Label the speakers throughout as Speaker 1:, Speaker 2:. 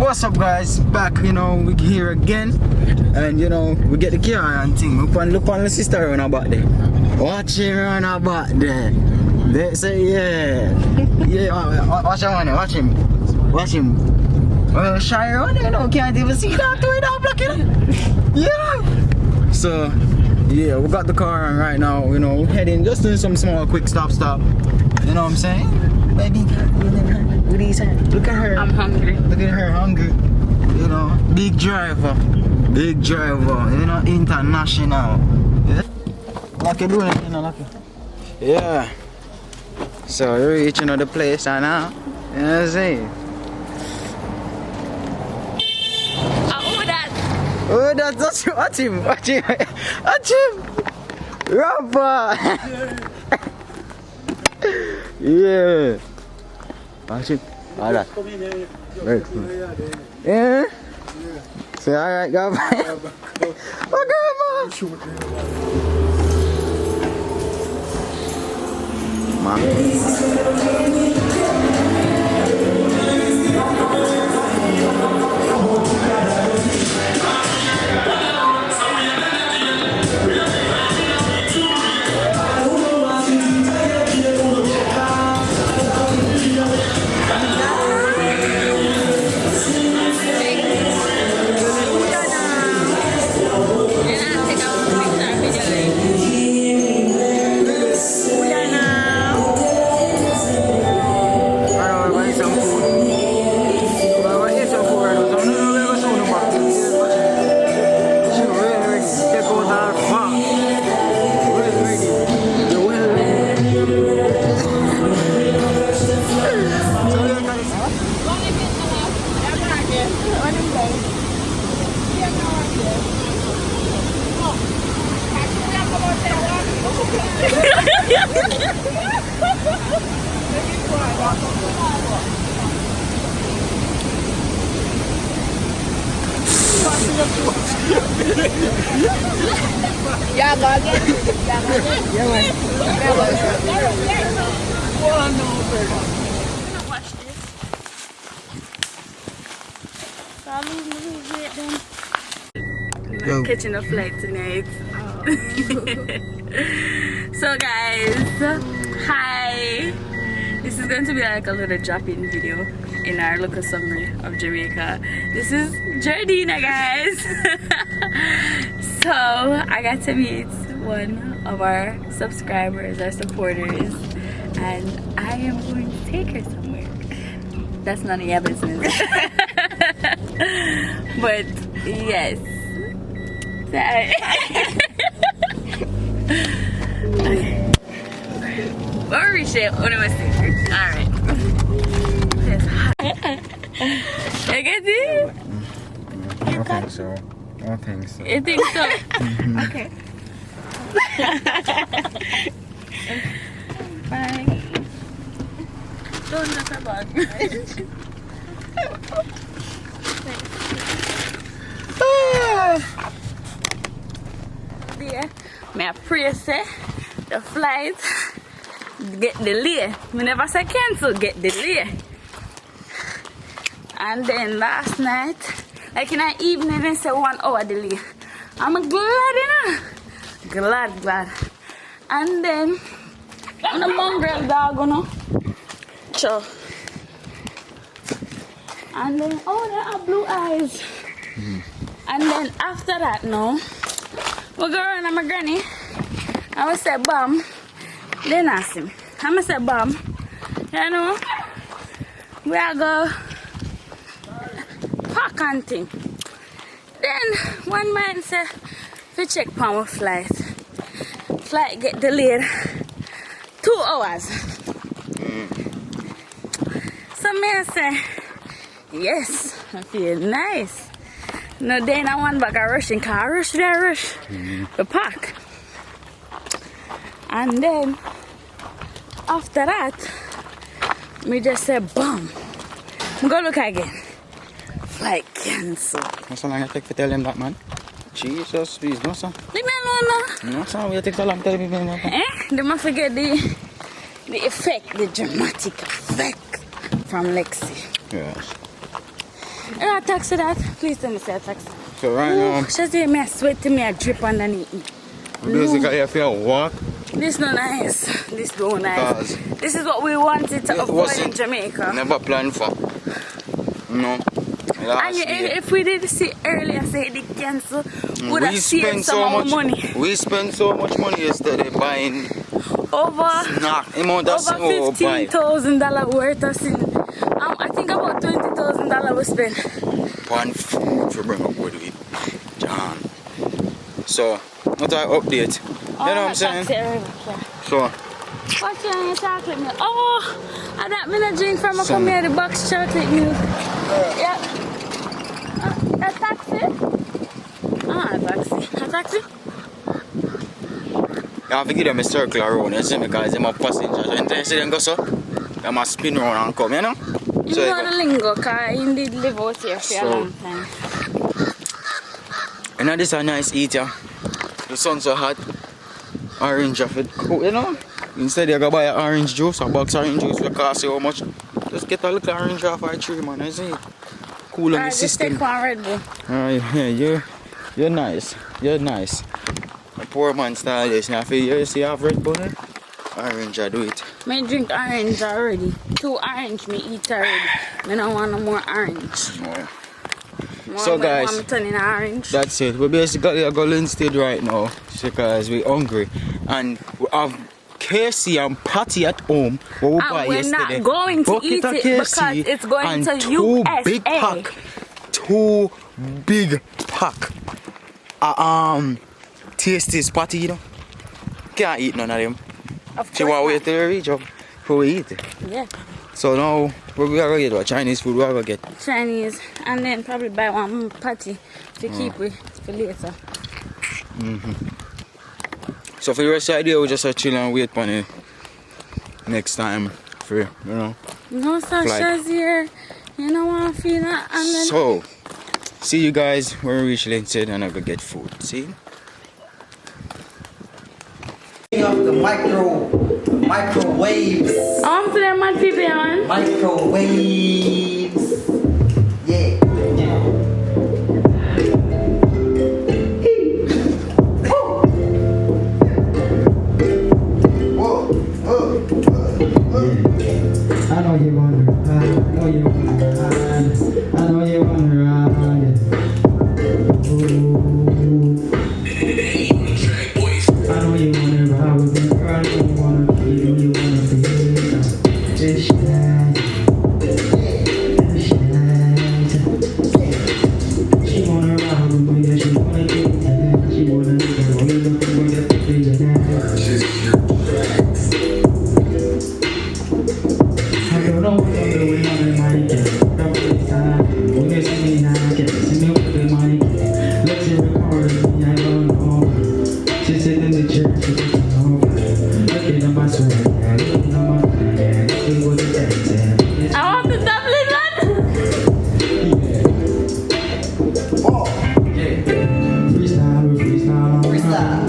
Speaker 1: what's up guys, back, we here again. And we get the car and thing. Look on the sister run about there. Watch him run about there. They say watch him. Well, shy run, can't even see that without blocking. Yeah. So yeah, we got the car and right now, we're heading, just doing some small quick stop. You know what I'm saying? Baby, look at her.
Speaker 2: I'm hungry.
Speaker 1: Look at her hungry. Big driver, international. Yeah. Like you doing, like yeah. So we're reaching the place right now. You know what I'm saying? Oh, that's watch him. Rapper. Yeah. Watch him. Alright. Very cool. Yeah. Say alright, go bye. Oh, grandma.
Speaker 2: Yeah, go again. Watch this. I'm catching a flight tonight. So guys, hi. This is going to be like a little drop-in video in our local summary of Jamaica. This is Jordina, guys. So I got to meet one of our subscribers, our supporters, and I am going to take her somewhere. That's none of your business. But yes. Okay. We'll reach it when it was secret. Alright. You get it?
Speaker 1: I think so.
Speaker 2: You think so? Okay. Bye. Don't look about yeah. May I pray say the flight get delayed. Me never say cancel, get delayed. And then last night, like in the evening, they say 1 hour delay. I'm glad, glad. And then on the mongrel dog, Sure. And then, oh, they have blue eyes. And then after that, no, we go around my granny. I will say, bam. Then ask him. I will say, bam. We are go park and thing. Then one man say, we check power flight. Flight get delayed 2 hours. So me say, yes, I feel nice. No, then I want back a rushing car, rush the park. And then after that, me just say, bam. Go look again. Flight cancel.
Speaker 1: What's so long it take to tell them that, man? Jesus, please, no, sir.
Speaker 2: Leave me alone now.
Speaker 1: No, sir, we take so long to tell people that.
Speaker 2: They must forget the effect, the dramatic effect from Lexi.
Speaker 1: Yes.
Speaker 2: Yeah, taxi that. Please tell me say a taxi.
Speaker 1: So right now,
Speaker 2: Shazzy, me a sweat to me a drip underneath me.
Speaker 1: basically if you walk,
Speaker 2: This no nice. This no nice.
Speaker 1: Because
Speaker 2: This is what we wanted to avoid in Jamaica.
Speaker 1: never planned for. No.
Speaker 2: And if we did see earlier say the cancel, would have saved some more money.
Speaker 1: We spent so much money yesterday buying
Speaker 2: Over $15,000 worth of sin. I think about $20,000 we spent.
Speaker 1: One food to bring up with it. John. So, what I update? You know what I'm saying? So,
Speaker 2: what's your chocolate milk? Oh, I don't mean a drink from a come here, the box chocolate milk. Yeah. A taxi? Ah, a taxi. A taxi?
Speaker 1: you have to give them a circle around, you see me, because they're my passengers. When they see them go so, they must spin around and come, you know?
Speaker 2: You
Speaker 1: So
Speaker 2: know the lingo, because you did live out here for a long time.
Speaker 1: You know, this is a nice eat, yeah. The sun's so hot. Orange of it, cool, you know? Instead you go buy an orange juice, a box of orange juice will cost you how much? Just get a little orange off our tree, man, I see it. Cool on the system.
Speaker 2: Just take one Red Bull.
Speaker 1: Yeah, you're nice. You're nice. A poor man style this. Now, if you see have Red Bull, orange, I do it.
Speaker 2: Me drink orange already. 2 orange me eat already. Me don't want no more orange.
Speaker 1: Yeah.
Speaker 2: More
Speaker 1: So guys,
Speaker 2: want me turn in orange.
Speaker 1: that's it. We basically are going instead right now because we're hungry. And we have KC and Patty at home. What we buy
Speaker 2: we're
Speaker 1: yesterday.
Speaker 2: not going to
Speaker 1: Bucket
Speaker 2: eat
Speaker 1: of
Speaker 2: it
Speaker 1: KC
Speaker 2: because it's going
Speaker 1: and
Speaker 2: to
Speaker 1: two
Speaker 2: USA.
Speaker 1: big pack. 2 big pack. Tasty Patty, you know. Can't eat none of them.
Speaker 2: Of
Speaker 1: She want to wait till we reach up before we eat it.
Speaker 2: Yeah.
Speaker 1: So now we are going to get what Chinese food we are going to get.
Speaker 2: Chinese, and then probably buy one patty to keep with for later.
Speaker 1: So for the rest of the day, we just chill and wait for the next time for, you know.
Speaker 2: No Sasha's here. You know what I feel that? And then
Speaker 1: So, see you guys when we reach Linstead and I go get food. See?
Speaker 3: Of the microwaves.
Speaker 2: to them mad people, man.
Speaker 3: Microwaves. Yeah.
Speaker 4: I know you wanna ride, I know you wanna ride, I know you wanna ride. Ooh. I know you wanna ride with me, girl, I know you wanna be, it's shine, she wanna ride with me, yeah, she wanna get it, she wanna get it, I don't know what I'm doing on the mic. Don't waste time. When you see me now, get see me with the mic. Let's hear record me, I don't know. She's sitting in the church, she's looking over. Looking at my swag, looking at my bag. Looking what the dance at.
Speaker 2: I want the Dublin man.
Speaker 4: Yeah. Freestyle.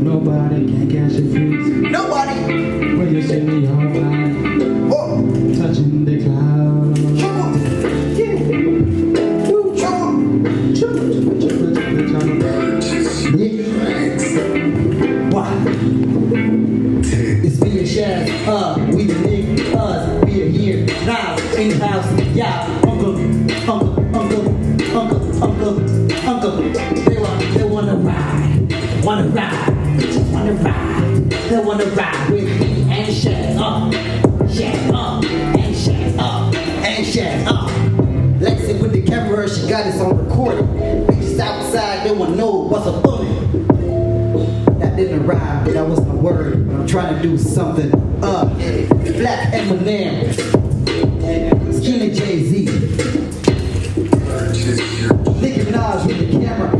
Speaker 4: Nobody can catch a freeze.
Speaker 3: Nobody.
Speaker 4: When you see me alright. Touching the clouds.
Speaker 3: It's being shared. We the niggas. We are here now in the house. Yeah, uncle. They wanna ride. They wanna ride with me and share up. Lexi with the camera, she got us on recording. Bitches outside, they wanna know what's up on it. That didn't rhyme, but that wasn't a word. But I'm trying to do something. Black Eminem, Skinny Jay-Z, Nicki Minaj with the camera.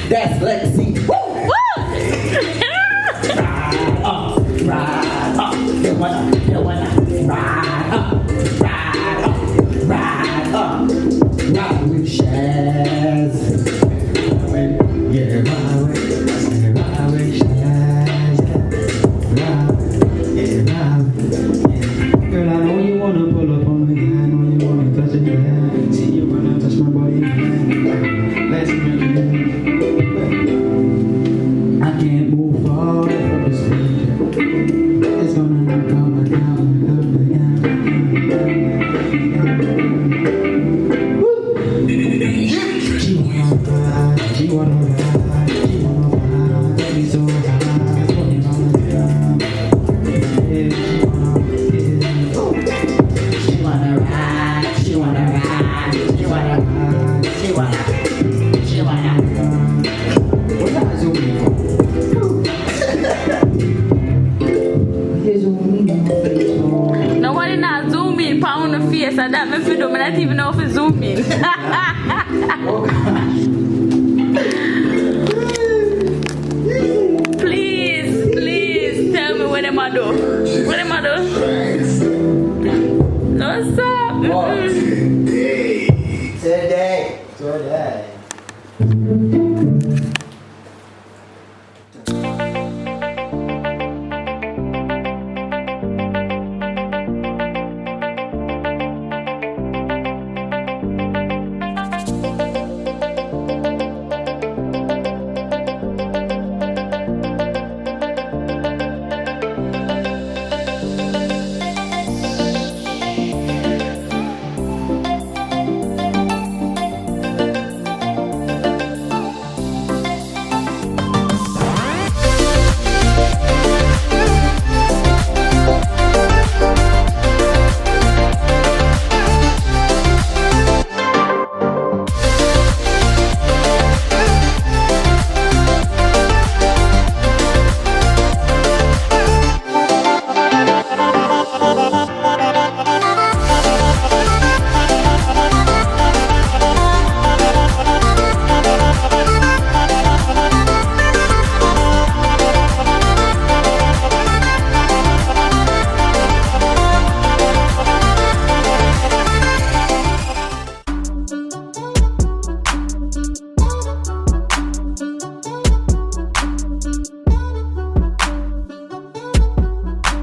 Speaker 3: That's Lexi. Ride up. They wanna ride up. Ride with Shaz.
Speaker 4: Yeah, ride with Shaz. Ride. Girl, I know you wanna pull up on me, I know you wanna touch it, yeah. See you running
Speaker 3: What time is zooming for? Here's zooming.
Speaker 2: Nobody not zoom in on the face and that make video, I not even know if it's zoom in. Please tell me what am I do? What am I do? No, stop.